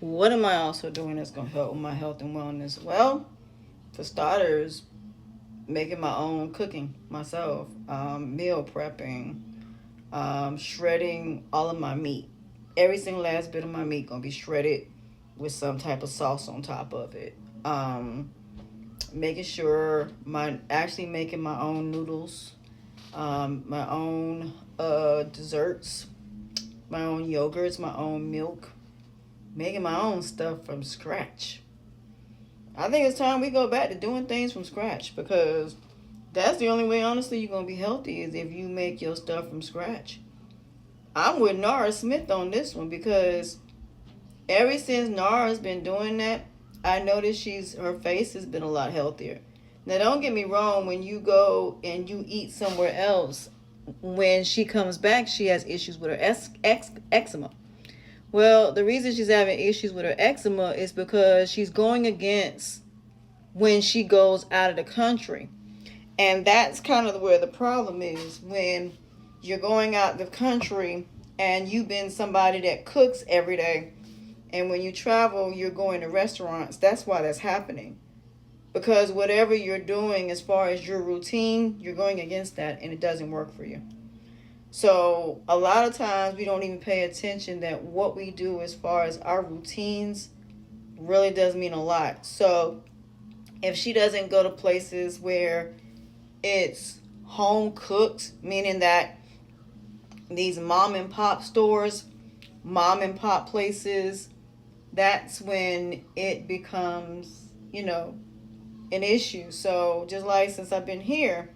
What am I also doing that's going to help with my health and wellness? Well, for starters, making my own cooking myself, meal prepping, shredding all of my meat. Every single last bit of my meat gonna be shredded with some type of sauce on top of it. Making sure my actually making my own noodles, my own desserts, my own yogurts, my own milk, making my own stuff from scratch. I think it's time we go back to doing things from scratch because that's the only way, honestly, you're gonna be healthy is if you make your stuff from scratch. I'm with Nara Smith on this one because ever since Nara's been doing that, I noticed her face has been a lot healthier. Now, don't get me wrong. When you go and you eat somewhere else, when she comes back, she has issues with her eczema. Well, the reason she's having issues with her eczema is because she's going against when she goes out of the country. And that's kind of where the problem is when you're going out the country and you've been somebody that cooks every day. And when you travel, you're going to restaurants. That's why that's happening. Because whatever you're doing as far as your routine, you're going against that and it doesn't work for you. So a lot of times we don't even pay attention that what we do as far as our routines really does mean a lot. So if she doesn't go to places where it's home cooked, meaning that these mom and pop stores, mom and pop places, that's when it becomes, an issue. So just like since I've been here,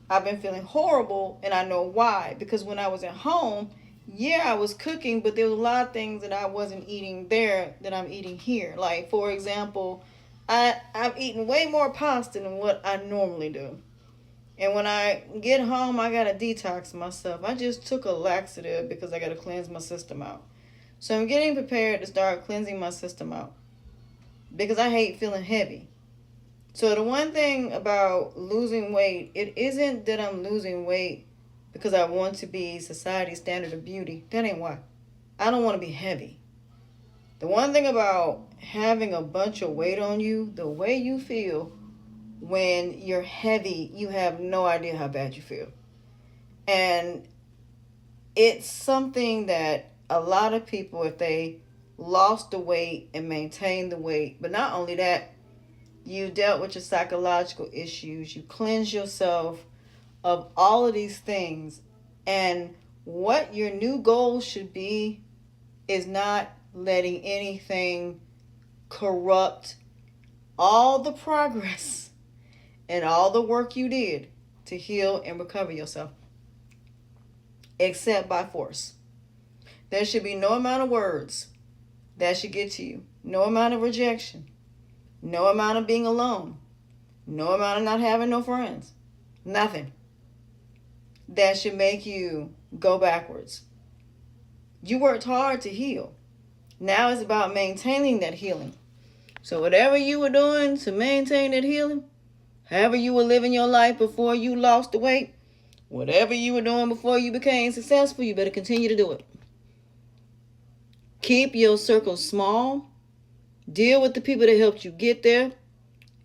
I've been feeling horrible and I know why. Because when I was at home, yeah, I was cooking, but there was a lot of things that I wasn't eating there that I'm eating here. Like, for example, I've eaten way more pasta than what I normally do. And when I get home, I gotta detox myself. I just took a laxative because I gotta cleanse my system out. So I'm getting prepared to start cleansing my system out because I hate feeling heavy. So the one thing about losing weight, it isn't that I'm losing weight because I want to be society's standard of beauty. That ain't why. I don't want to be heavy. The one thing about having a bunch of weight on you, the way you feel when you're heavy, you have no idea how bad you feel. And it's something that a lot of people, if they lost the weight and maintained the weight, but not only that, you dealt with your psychological issues, you cleanse yourself of all of these things. And what your new goal should be is not letting anything corrupt all the progress and all the work you did to heal and recover yourself, except by force. There should be no amount of words that should get to you, no amount of rejection, no amount of being alone, no amount of not having no friends, nothing that should make you go backwards. You worked hard to heal. Now it's about maintaining that healing. So whatever you were doing to maintain that healing, however you were living your life before you lost the weight, whatever you were doing before you became successful, you better continue to do it. Keep your circle small. Deal with the people that helped you get there.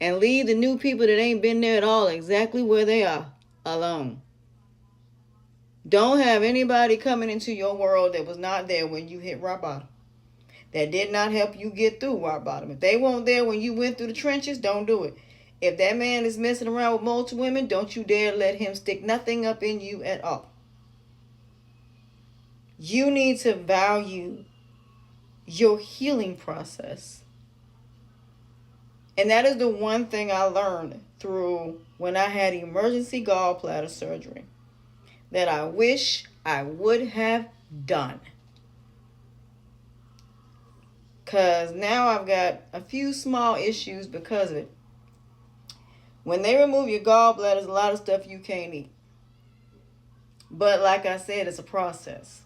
And leave the new people that ain't been there at all exactly where they are alone. Don't have anybody coming into your world that was not there when you hit rock bottom. That did not help you get through rock bottom. If they weren't there when you went through the trenches, don't do it. If that man is messing around with multiple women, don't you dare let him stick nothing up in you at all. You need to value your healing process. And that is the one thing I learned through when I had emergency gallbladder surgery that I wish I would have done. Because now I've got a few small issues because of it. When they remove your gallbladder, there's a lot of stuff you can't eat. But like I said, it's a process.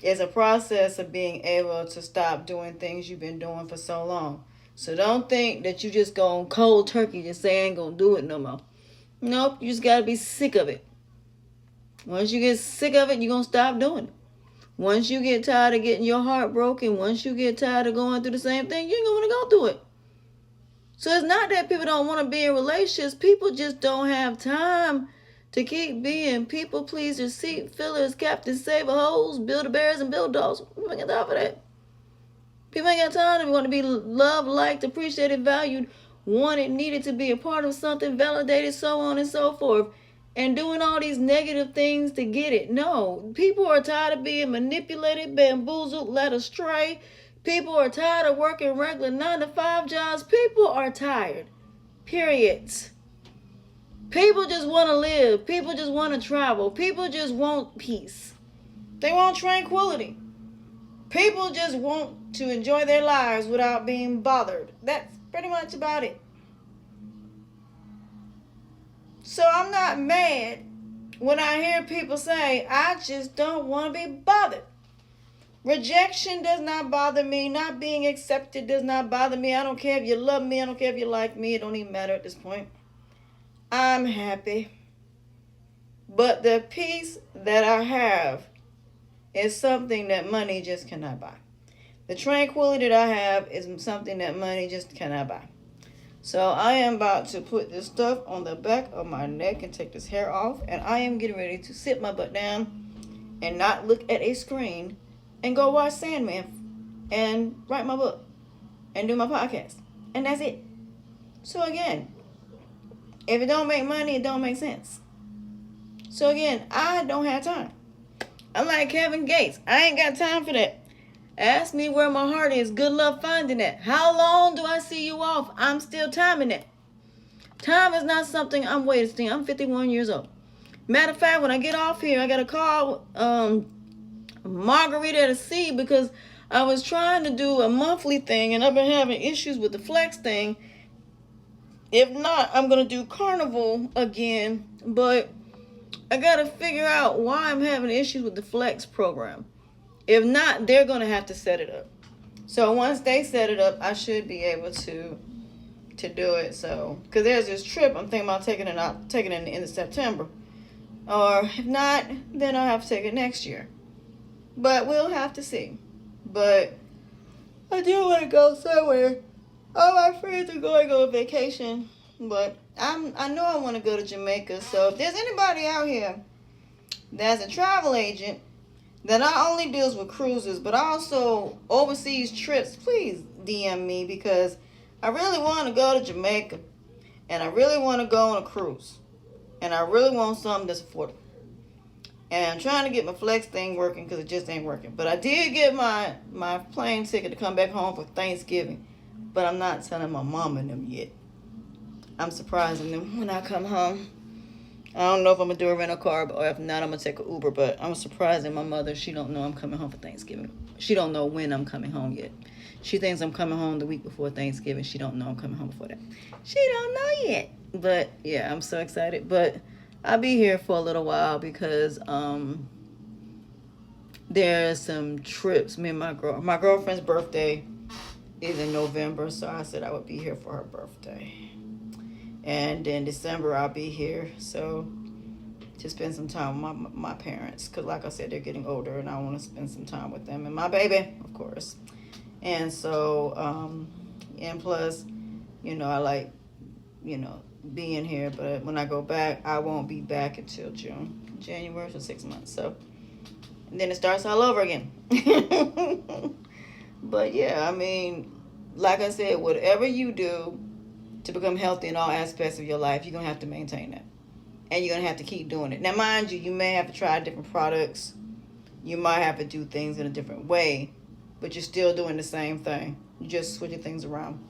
It's a process of being able to stop doing things you've been doing for so long. So don't think that you just go cold turkey, just say I ain't gonna do it no more. Nope, you just gotta be sick of it. Once you get sick of it, you're gonna stop doing it. Once you get tired of getting your heart broken, once you get tired of going through the same thing, you're going to go through it. So it's not that people don't want to be in relationships. People just don't have time to keep being people pleasers, seat fillers, Captain Save-A hoes, Build-A-Bears, and Build-Dolls. We ain't got time for that. People ain't got time to want to be loved, liked, appreciated, valued, wanted, needed to be a part of something, validated, so on and so forth, and doing all these negative things to get it. No, people are tired of being manipulated, bamboozled, led astray. People are tired of working regular 9-to-5 jobs. People are tired. Period. People just want to live. People just want to travel. People just want peace. They want tranquility. People just want to enjoy their lives without being bothered. That's pretty much about it. So I'm not mad when I hear people say, I just don't want to be bothered. Rejection does not bother me. Not being accepted does not bother me. I don't care if you love me. I don't care if you like me. It don't even matter at this point. I'm happy. But the peace that I have is something that money just cannot buy. The tranquility that I have is something that money just cannot buy. So I am about to put this stuff on the back of my neck and take this hair off. And I am getting ready to sit my butt down and not look at a screen and go watch Sandman and write my book and do my podcast. And that's it. So again, if it don't make money, it don't make sense. So again, I don't have time. I'm like Kevin Gates. I ain't got time for that. Ask me where my heart is. Good luck finding it. How long do I see you off? I'm still timing it. Time is not something I'm wasting. I'm 51 years old. Matter of fact, when I get off here, I got to call Margarita to see, because I was trying to do a monthly thing and I've been having issues with the Flex thing. If not, I'm going to do Carnival again, but I got to figure out why I'm having issues with the Flex program. If not, they're going to have to set it up. So once they set it up, I should be able to do it. So, because there's this trip I'm thinking about taking it in the end of September. Or if not, then I'll have to take it next year. But we'll have to see. But I do want to go somewhere. All my friends are going on vacation. But I know I want to go to Jamaica. So if there's anybody out here that's a travel agent that not only deals with cruises, but also overseas trips, please DM me, because I really want to go to Jamaica. And I really want to go on a cruise. And I really want something that's affordable. And I'm trying to get my Flex thing working because it just ain't working. But I did get my plane ticket to come back home for Thanksgiving. But I'm not telling my mom and them yet. I'm surprising them when I come home. I don't know if I'm going to do a rental car, or if not, I'm going to take an Uber. But I'm surprising my mother. She don't know I'm coming home for Thanksgiving. She don't know when I'm coming home yet. She thinks I'm coming home the week before Thanksgiving. She don't know I'm coming home before that. She don't know yet. But, yeah, I'm so excited. But I'll be here for a little while because there's some trips. Me and my girlfriend's birthday is in November. So I said I would be here for her birthday. And in December, I'll be here. So to spend some time with my parents. Because like I said, they're getting older. And I want to spend some time with them. And my baby, of course. And so, and plus, I like, being here. But when I go back, I won't be back until January, for 6 months. So, and then it starts all over again. But yeah, I mean, like I said, whatever you do to become healthy in all aspects of your life, you're going to have to maintain that. And you're going to have to keep doing it. Now, mind you, you may have to try different products. You might have to do things in a different way. But you're still doing the same thing. You're just switching things around.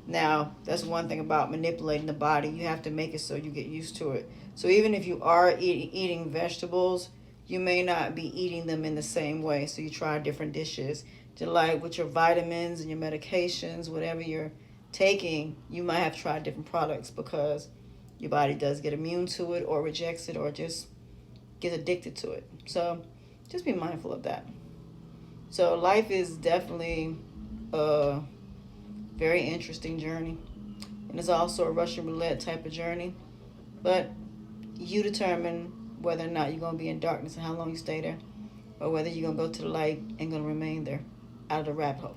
Now, that's one thing about manipulating the body. You have to make it so you get used to it. So even if you are eating vegetables, you may not be eating them in the same way. So you try different dishes. To like with your vitamins and your medications, whatever you're taking, you might have to try different products because your body does get immune to it or rejects it or just gets addicted to it. So just be mindful of that. So life is definitely a very interesting journey. And it's also a Russian roulette type of journey. But you determine whether or not you're going to be in darkness and how long you stay there. or whether you're gonna go to the light and gonna remain there out of the rabbit hole.